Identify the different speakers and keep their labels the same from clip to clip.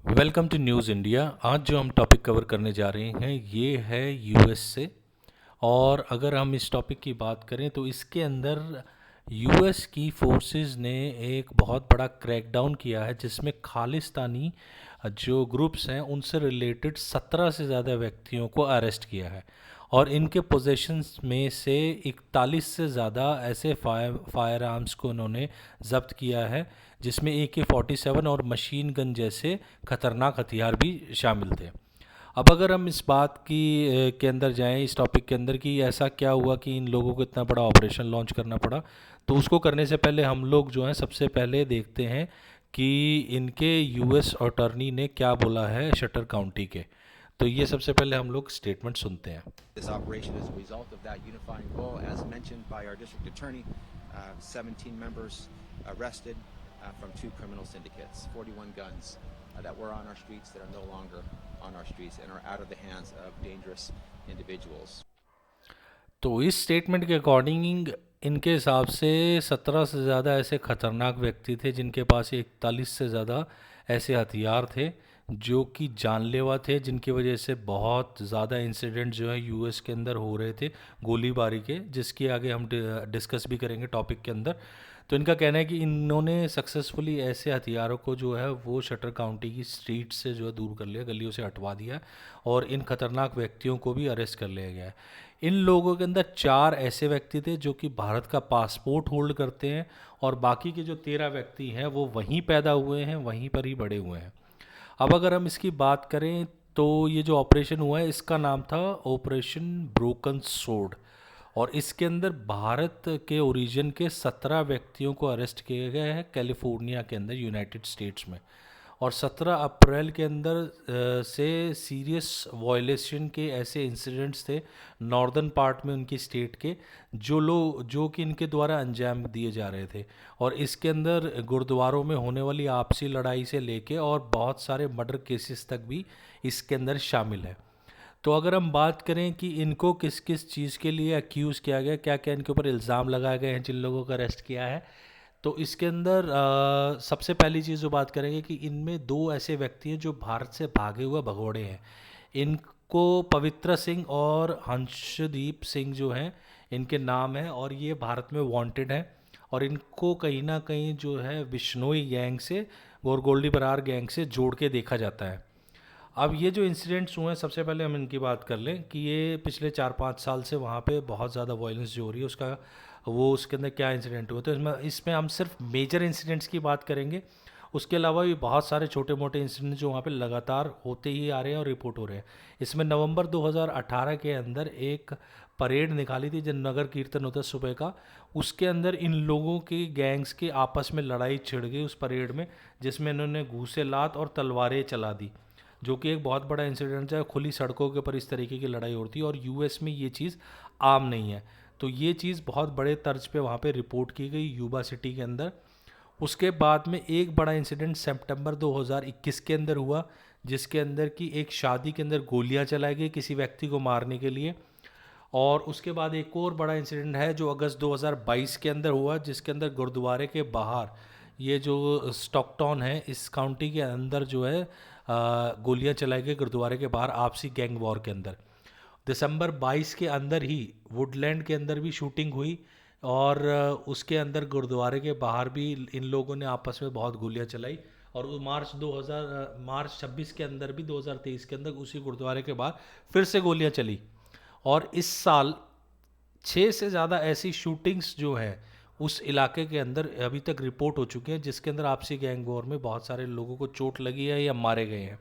Speaker 1: Welcome to news India. आज जो हम टॉपिक कवर करने जा रहे हैं ये है यूएस से। और अगर हम इस टॉपिक की बात करें तो इसके अंदर यूएस की फोर्सेस ने एक बहुत बड़ा क्रैकडाउन किया है जिसमें खालिस्तानी जो ग्रुप्स हैं उनसे रिलेटेड 17 से ज़्यादा व्यक्तियों को अरेस्ट किया है। और इनके पोजेशंस में से 41 से ज़्यादा ऐसे फायर आर्म्स को उन्होंने जब्त किया है जिसमें AK-47 और मशीन गन जैसे खतरनाक हथियार भी शामिल थे। अब अगर हम इस बात की के अंदर जाएं, इस टॉपिक के अंदर कि ऐसा क्या हुआ कि इन लोगों को इतना बड़ा ऑपरेशन लॉन्च करना पड़ा, तो उसको करने से पहले हम लोग जो हैं सबसे पहले देखते हैं कि इनके यूएस अटॉर्नी ने क्या बोला है शटर काउंटी के। तो ये सबसे पहले हम लोग स्टेटमेंट सुनते हैं।
Speaker 2: This operation is a result of that unifying goal, as mentioned by our district attorney. 17 members arrested from 2 criminal syndicates, 41 guns that were on our streets that are no longer on our streets and are out of the hands of dangerous individuals.
Speaker 1: तो इस statement के according इनके हिसाब से 17 से ज़्यादा ऐसे खतरनाक व्यक्ति थे जिनके पास 41 से ज़्यादा ऐसे हथियार थे जो कि जानलेवा थे, जिनकी वजह से बहुत ज़्यादा इंसिडेंट जो है यूएस के अंदर हो रहे थे गोलीबारी के, जिसकी आगे हम डिस्कस भी करेंगे टॉपिक के अंदर। तो इनका कहना है कि इन्होंने सक्सेसफुली ऐसे हथियारों को जो है वो शटर काउंटी की स्ट्रीट से जो है दूर कर लिया, गलियों से हटवा दिया और इन खतरनाक व्यक्तियों को भी अरेस्ट कर लिया गया है। इन लोगों के अंदर 4 ऐसे व्यक्ति थे जो कि भारत का पासपोर्ट होल्ड करते हैं और बाकी के जो 13 व्यक्ति हैं वो वहीं पैदा हुए हैं, वहीं पर ही बड़े हुए हैं। अब अगर हम इसकी बात करें तो ये जो ऑपरेशन हुआ है इसका नाम था ऑपरेशन ब्रोकन सोर्ड। और इसके अंदर भारत के ओरिजिन के 17 व्यक्तियों को अरेस्ट किए गए हैं कैलिफोर्निया के अंदर, यूनाइटेड स्टेट्स में। और 17 अप्रैल के अंदर से सीरियस वायलेशन के ऐसे इंसिडेंट्स थे नॉर्दर्न पार्ट में उनकी स्टेट के, जो कि इनके द्वारा अंजाम दिए जा रहे थे। और इसके अंदर गुरुद्वारों में होने वाली आपसी लड़ाई से लेके और बहुत सारे मर्डर केसेस तक भी इसके अंदर शामिल है। तो अगर हम बात करें कि इनको किस किस चीज़ के लिए अक्यूज़ किया गया, क्या क्या इनके ऊपर इल्ज़ाम लगाए गए हैं जिन लोगों को अरेस्ट किया है, तो इसके अंदर सबसे पहली चीज़ जो बात करेंगे कि इनमें 2 ऐसे व्यक्ति हैं जो भारत से भागे हुए भगोड़े हैं। इनको पवित्र सिंह और हंसदीप सिंह जो हैं इनके नाम हैं और ये भारत में वांटेड हैं। और इनको कहीं ना कहीं जो है बिश्नोई गैंग से और गोल्डी बरार गैंग से जोड़ के देखा जाता है। अब ये जो इंसिडेंट्स हुए हैं सबसे पहले हम इनकी बात कर लें कि ये पिछले 4-5 साल से वहाँ पे बहुत ज़्यादा वायलेंस जो हो रही है उसका वो उसके अंदर क्या इंसिडेंट हुए, तो इसमें हम सिर्फ मेजर इंसिडेंट्स की बात करेंगे। उसके अलावा भी बहुत सारे छोटे मोटे इंसिडेंट जो वहाँ पे लगातार होते ही आ रहे हैं और रिपोर्ट हो रहे हैं। इसमें नवंबर 2018 के अंदर एक परेड निकाली थी, जब नगर कीर्तन होता है सुबह का, उसके अंदर इन लोगों के गैंग्स के आपस में लड़ाई छिड़ गई उस परेड में, जिसमें इन्होंने घूसे लात और तलवारें चला दी, जो कि एक बहुत बड़ा इंसिडेंट है। खुली सड़कों के ऊपर इस तरीके की लड़ाई होती है और यूएस में ये चीज़ आम नहीं है। तो ये चीज़ बहुत बड़े तर्ज पे वहाँ पे रिपोर्ट की गई यूबा सिटी के अंदर। उसके बाद में एक बड़ा इंसिडेंट सितंबर 2021 के अंदर हुआ, जिसके अंदर की एक शादी के अंदर गोलियां चलाई गई किसी व्यक्ति को मारने के लिए। और उसके बाद एक और बड़ा इंसिडेंट है जो अगस्त 2022 के अंदर हुआ, जिसके अंदर गुरुद्वारे के बाहर, ये जो स्टॉकटाउन है इस काउंटी के अंदर जो है गोलियां चलाई गई गुरुद्वारे के बाहर आपसी गैंग वॉर के अंदर। दिसंबर 22 के अंदर ही वुडलैंड के अंदर भी शूटिंग हुई और उसके अंदर गुरुद्वारे के बाहर भी इन लोगों ने आपस में बहुत गोलियां चलाई। और वो मार्च 26 के अंदर भी 2023 के अंदर उसी गुरुद्वारे के बाहर फिर से गोलियां चली। और इस साल 6 से ज़्यादा ऐसी शूटिंग्स जो हैं उस इलाके के अंदर अभी तक रिपोर्ट हो चुके हैं, जिसके अंदर आपसी गैंग वॉर में बहुत सारे लोगों को चोट लगी है या मारे गए हैं।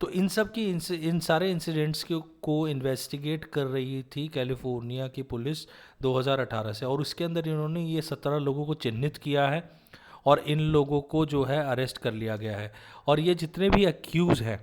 Speaker 1: तो इन सब की इन सारे इंसिडेंट्स को इन्वेस्टिगेट कर रही थी कैलिफोर्निया की पुलिस 2018 से, और उसके अंदर इन्होंने ये 17 लोगों को चिन्हित किया है और इन लोगों को जो है अरेस्ट कर लिया गया है। और ये जितने भी अक्यूज़ हैं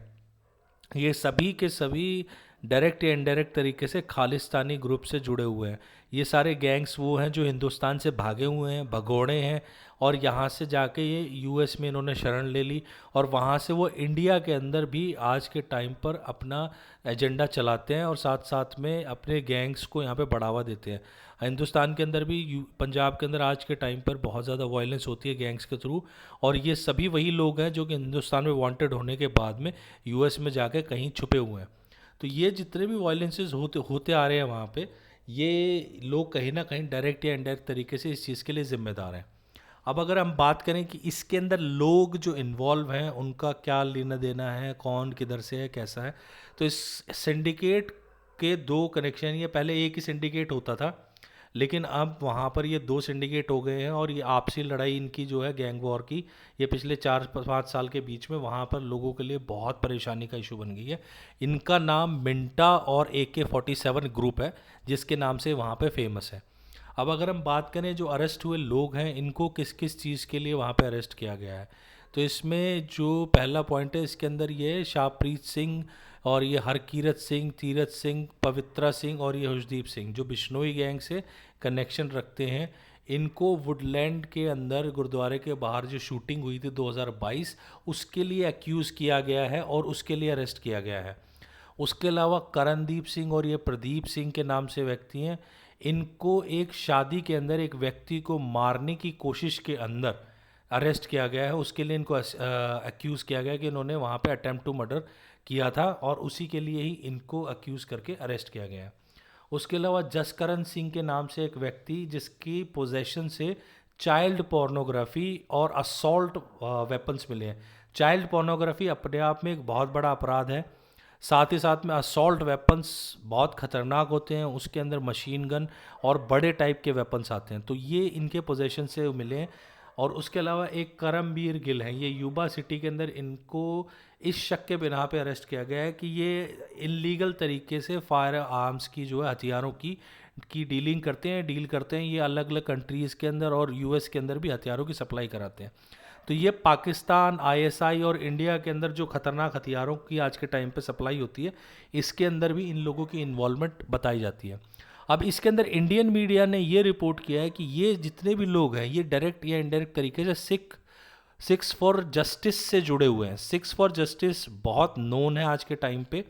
Speaker 1: ये सभी के सभी डायरेक्ट या इनडायरेक्ट तरीके से खालिस्तानी ग्रुप से जुड़े हुए हैं। ये सारे गैंग्स वो हैं जो हिंदुस्तान से भागे हुए हैं, भगोड़े हैं, और यहाँ से जाके ये यूएस में इन्होंने शरण ले ली, और वहाँ से वो इंडिया के अंदर भी आज के टाइम पर अपना एजेंडा चलाते हैं और साथ साथ में अपने गैंग्स को यहाँ पे बढ़ावा देते हैं। हिंदुस्तान के अंदर भी पंजाब के अंदर आज के टाइम पर बहुत ज़्यादा वायलेंस होती है गैंग्स के थ्रू, और ये सभी वही लोग हैं जो कि हिंदुस्तान में वांटेड होने के बाद में यूएस में जाके कहीं छुपे हुए हैं। तो ये जितने भी वायलेंसेस होते होते आ रहे हैं वहाँ पे, ये लोग कहीं ना कहीं डायरेक्ट या इनडायरेक्ट तरीके से इस चीज़ के लिए जिम्मेदार हैं। अब अगर हम बात करें कि इसके अंदर लोग जो इन्वॉल्व हैं उनका क्या लेना देना है, कौन किधर से है, कैसा है, तो इस सिंडिकेट के दो कनेक्शन, ये पहले एक ही सिंडिकेट होता था, लेकिन अब वहाँ पर ये दो सिंडिकेट हो गए हैं, और ये आपसी लड़ाई इनकी जो है गैंग वॉर की, ये पिछले 4-5 साल के बीच में वहाँ पर लोगों के लिए बहुत परेशानी का इशू बन गई है। इनका नाम मिंटा और AK-47 ग्रुप है, जिसके नाम से वहाँ पे फेमस है। अब अगर हम बात करें जो अरेस्ट हुए लोग हैं, इनको किस किस चीज़ के लिए वहाँ पे अरेस्ट किया गया है, तो इसमें जो पहला पॉइंट है इसके अंदर ये है शाहप्रीत सिंह, और ये हरकीरत सिंह, तीरथ सिंह, पवित्रा सिंह और ये हुशदीप सिंह, जो बिश्नोई गैंग से कनेक्शन रखते हैं। इनको वुडलैंड के अंदर गुरुद्वारे के बाहर जो शूटिंग हुई थी 2022, उसके लिए एक्यूज़ किया गया है और उसके लिए अरेस्ट किया गया है। उसके अलावा करणदीप सिंह और ये प्रदीप सिंह के नाम से व्यक्ति हैं, इनको एक शादी के अंदर एक व्यक्ति को मारने की कोशिश के अंदर अरेस्ट किया गया है। उसके लिए इनको एक्यूज़ किया गया कि इन्होंने वहाँ पे अटेम्प्ट टू मर्डर किया था, और उसी के लिए ही इनको अक्यूज़ करके अरेस्ट किया गया है। उसके अलावा जसकरण सिंह के नाम से एक व्यक्ति, जिसकी पोजेशन से चाइल्ड पोर्नोग्राफी और असॉल्ट वेपन्स मिले हैं। चाइल्ड पोर्नोग्राफी अपने आप में एक बहुत बड़ा अपराध है, साथ ही साथ में असॉल्ट वेपन्स बहुत ख़तरनाक होते हैं, उसके अंदर मशीन गन और बड़े टाइप के वेपन्स आते हैं, तो ये इनके पोजेशन से मिले हैं। और उसके अलावा एक करमबीर गिल है, ये युबा सिटी के अंदर इनको इस शक के बिना पे अरेस्ट किया गया है कि ये इलीगल तरीके से फायर आर्म्स की जो है हथियारों की डील करते हैं। ये अलग अलग कंट्रीज़ के अंदर और यूएस के अंदर भी हथियारों की सप्लाई कराते हैं। तो ये पाकिस्तान, आईएसआई और इंडिया के अंदर जो खतरनाक हथियारों की आज के टाइम पे सप्लाई होती है, इसके अंदर भी इन लोगों की इन्वॉल्वमेंट बताई जाती है। अब इसके अंदर इंडियन मीडिया ने ये रिपोर्ट किया है कि ये जितने भी लोग हैं, ये डायरेक्ट या इनडायरेक्ट तरीके से सिक्स फॉर जस्टिस से जुड़े हुए हैं। सिक्स फॉर जस्टिस बहुत नोन है आज के टाइम पे,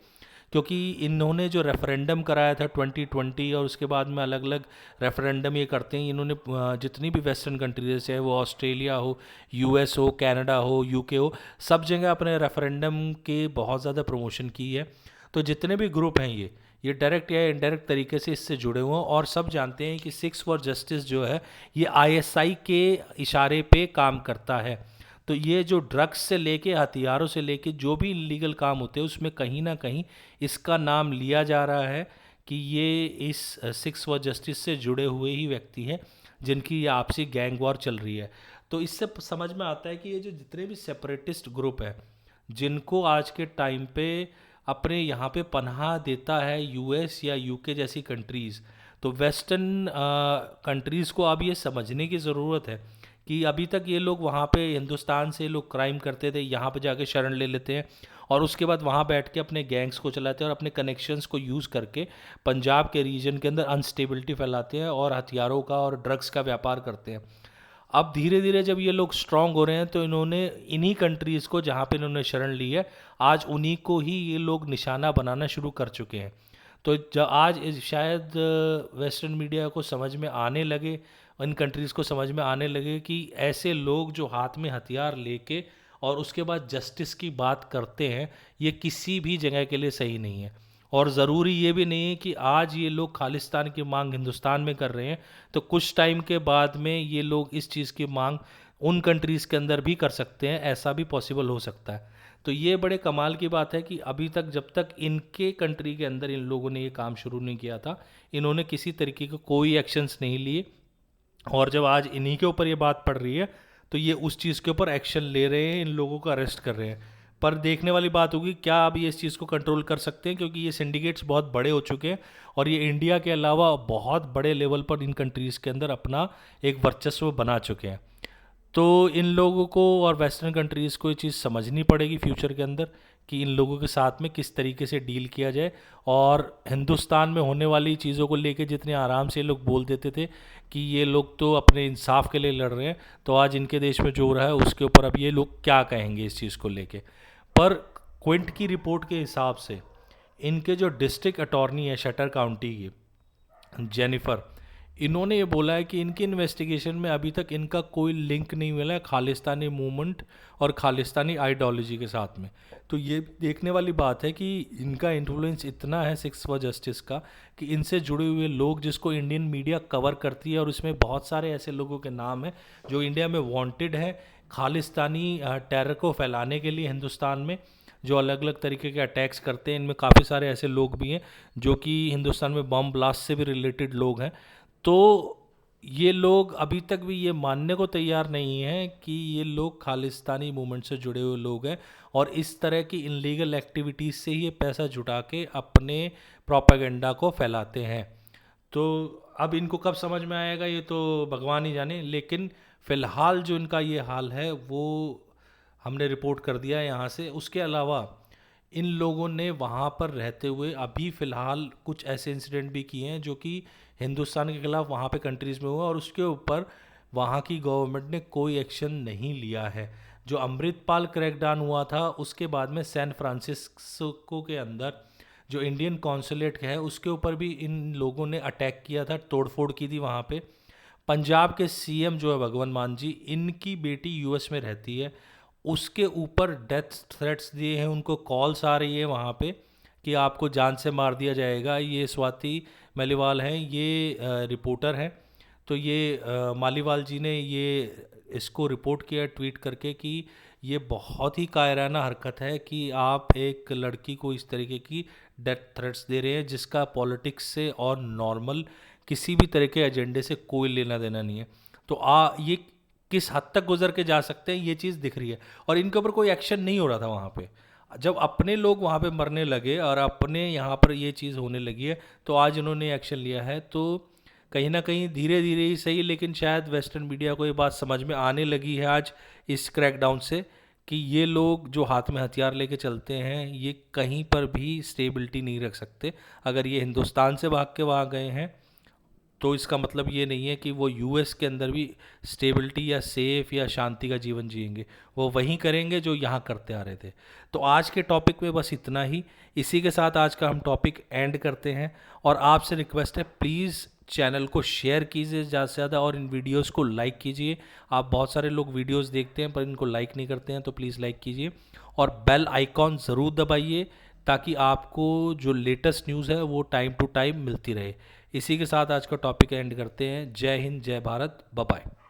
Speaker 1: क्योंकि इन्होंने जो रेफरेंडम कराया था 2020, और उसके बाद में अलग अलग रेफरेंडम ये करते हैं। इन्होंने जितनी भी वेस्टर्न कंट्रीज है, वो ऑस्ट्रेलिया हो, यूएस हो, कनाडा हो, यूके हो, सब जगह अपने रेफरेंडम के बहुत ज़्यादा प्रमोशन की है। तो जितने भी ग्रुप हैं ये डायरेक्ट या इनडायरेक्ट तरीके से इससे जुड़े हुए हैं, और सब जानते हैं कि सिक्स फॉर जस्टिस जो है ये आईएसआई के इशारे पे काम करता है। तो ये जो ड्रग्स से लेके हथियारों से लेके जो भी इलीगल काम होते हैं, उसमें कहीं ना कहीं इसका नाम लिया जा रहा है कि ये इस सिक्स फॉर जस्टिस से जुड़े हुए ही व्यक्ति हैं, जिनकी ये आपसी गैंग वॉर चल रही है। तो इससे समझ में आता है कि ये जो जितने भी सेपरेटिस्ट ग्रुप हैं, जिनको आज के टाइम पे अपने यहाँ पे पनाह देता है यूएस या यूके जैसी कंट्रीज़, तो वेस्टर्न कंट्रीज़ को अब ये समझने की ज़रूरत है कि अभी तक ये लोग वहाँ पे हिंदुस्तान से लोग क्राइम करते थे, यहाँ पे जाके शरण ले लेते हैं, और उसके बाद वहाँ बैठ के अपने गैंग्स को चलाते हैं और अपने कनेक्शंस को यूज़ करके पंजाब के रीजन के अंदर अनस्टेबिलिटी फैलाते हैं और हथियारों का और ड्रग्स का व्यापार करते हैं। अब धीरे धीरे जब ये लोग स्ट्रांग हो रहे हैं, तो इन्होंने इन्हीं कंट्रीज़ को जहाँ पे इन्होंने शरण ली है, आज उन्हीं को ही ये लोग निशाना बनाना शुरू कर चुके हैं। तो जब आज शायद वेस्टर्न मीडिया को समझ में आने लगे, इन कंट्रीज़ को समझ में आने लगे कि ऐसे लोग जो हाथ में हथियार लेके और उसके बाद जस्टिस की बात करते हैं, ये किसी भी जगह के लिए सही नहीं है। और ज़रूरी ये भी नहीं है कि आज ये लोग खालिस्तान की मांग हिंदुस्तान में कर रहे हैं, तो कुछ टाइम के बाद में ये लोग इस चीज़ की मांग उन कंट्रीज़ के अंदर भी कर सकते हैं, ऐसा भी पॉसिबल हो सकता है। तो ये बड़े कमाल की बात है कि अभी तक जब तक इनके कंट्री के अंदर इन लोगों ने ये काम शुरू नहीं किया था, इन्होंने किसी तरीके का कोई एक्शंस नहीं लिए, और जब आज इन्हीं के ऊपर ये बात पड़ रही है, तो ये उस चीज़ के ऊपर एक्शन ले रहे हैं, इन लोगों को अरेस्ट कर रहे हैं। पर देखने वाली बात होगी क्या अब ये इस चीज़ को कंट्रोल कर सकते हैं, क्योंकि ये सिंडिकेट्स बहुत बड़े हो चुके हैं, और ये इंडिया के अलावा बहुत बड़े लेवल पर इन कंट्रीज़ के अंदर अपना एक वर्चस्व बना चुके हैं। तो इन लोगों को और वेस्टर्न कंट्रीज़ को ये चीज़ समझनी पड़ेगी फ्यूचर के अंदर कि इन लोगों के साथ में किस तरीके से डील किया जाए। और हिंदुस्तान में होने वाली चीज़ों को लेके जितने आराम से ये लोग बोल देते थे कि ये लोग तो अपने इंसाफ के लिए लड़ रहे हैं, तो आज इनके देश में जो हो रहा है उसके ऊपर अब ये लोग क्या कहेंगे इस चीज़ को लेके। पर क्विंट की रिपोर्ट के हिसाब से इनके जो डिस्ट्रिक्ट अटॉर्नी है शटर काउंटी की, जेनिफर, इन्होंने ये बोला है कि इनकी इन्वेस्टिगेशन में अभी तक इनका कोई लिंक नहीं मिला है खालिस्तानी मूवमेंट और खालिस्तानी आइडियोलॉजी के साथ में। तो ये देखने वाली बात है कि इनका इन्फ्लुएंस इतना है सिक्स फॉर जस्टिस का कि इनसे जुड़े हुए लोग जिसको इंडियन मीडिया कवर करती है, और उसमें बहुत सारे ऐसे लोगों के नाम हैं जो इंडिया में वांटेड हैं खालिस्तानी टेरर को फैलाने के लिए हिंदुस्तान में, जो अलग अलग तरीके के अटैक्स करते हैं। इनमें काफ़ी सारे ऐसे लोग भी हैं जो कि हिंदुस्तान में बम ब्लास्ट से भी रिलेटेड लोग हैं। तो ये लोग अभी तक भी ये मानने को तैयार नहीं हैं कि ये लोग खालिस्तानी मूवमेंट से जुड़े हुए लोग हैं, और इस तरह की इनलीगल एक्टिविटीज़ से ही ये पैसा जुटा के अपने प्रोपेगेंडा को फैलाते हैं। तो अब इनको कब समझ में आएगा ये तो भगवान ही जाने, लेकिन फ़िलहाल जो इनका ये हाल है वो हमने रिपोर्ट कर दिया है यहाँ से। उसके अलावा इन लोगों ने वहाँ पर रहते हुए अभी फ़िलहाल कुछ ऐसे इंसिडेंट भी किए हैं जो कि हिंदुस्तान के खिलाफ वहाँ पे कंट्रीज़ में हुआ, और उसके ऊपर वहाँ की गवर्नमेंट ने कोई एक्शन नहीं लिया है। जो अमृतपाल क्रैकडाउन हुआ था उसके बाद में सैन फ्रांसिस्को के अंदर जो इंडियन कॉन्सुलेट है उसके ऊपर भी इन लोगों ने अटैक किया था, तोड़फोड़ की थी वहाँ पे। पंजाब के सीएम जो है भगवंत मान जी, इनकी बेटी यूएस में रहती है, उसके ऊपर डेथ थ्रेट्स दिए हैं, उनको कॉल्स आ रही है वहाँ पे कि आपको जान से मार दिया जाएगा। ये स्वाति मालीवाल हैं, ये रिपोर्टर हैं। तो ये मालीवाल जी ने ये इसको रिपोर्ट किया ट्वीट करके कि ये बहुत ही कायराना हरकत है कि आप एक लड़की को इस तरीके की डेथ थ्रेट्स दे रहे हैं जिसका पॉलिटिक्स से और नॉर्मल किसी भी तरह के एजेंडे से कोई लेना देना नहीं है। तो ये किस हद तक गुजर के जा सकते हैं ये चीज़ दिख रही है, और इनके ऊपर कोई एक्शन नहीं हो रहा था वहाँ पे। जब अपने लोग वहाँ पे मरने लगे और अपने यहाँ पर ये चीज़ होने लगी है तो आज इन्होंने एक्शन लिया है। तो कहीं ना कहीं धीरे धीरे ही सही, लेकिन शायद वेस्टर्न मीडिया को ये बात समझ में आने लगी है आज इस क्रैकडाउन से कि ये लोग जो हाथ में हथियार लेके चलते हैं ये कहीं पर भी स्टेबिलिटी नहीं रख सकते। अगर ये हिंदुस्तान से भाग के वहाँ गए हैं तो इसका मतलब ये नहीं है कि वो यूएस के अंदर भी स्टेबिलिटी या सेफ या शांति का जीवन जिएंगे, वो वहीं करेंगे जो यहाँ करते आ रहे थे। तो आज के टॉपिक में बस इतना ही। इसी के साथ आज का हम टॉपिक एंड करते हैं, और आपसे रिक्वेस्ट है प्लीज़ चैनल को शेयर कीजिए ज़्यादा से ज़्यादा, और इन वीडियोस को लाइक कीजिए। आप बहुत सारे लोग वीडियोस देखते हैं पर इनको लाइक नहीं करते हैं, तो प्लीज़ लाइक कीजिए और बेल आइकॉन ज़रूर दबाइए ताकि आपको जो लेटेस्ट न्यूज़ है वो टाइम टू टाइम मिलती रहे। इसी के साथ आज का टॉपिक एंड करते हैं। जय हिंद, जय भारत, बाय बाय।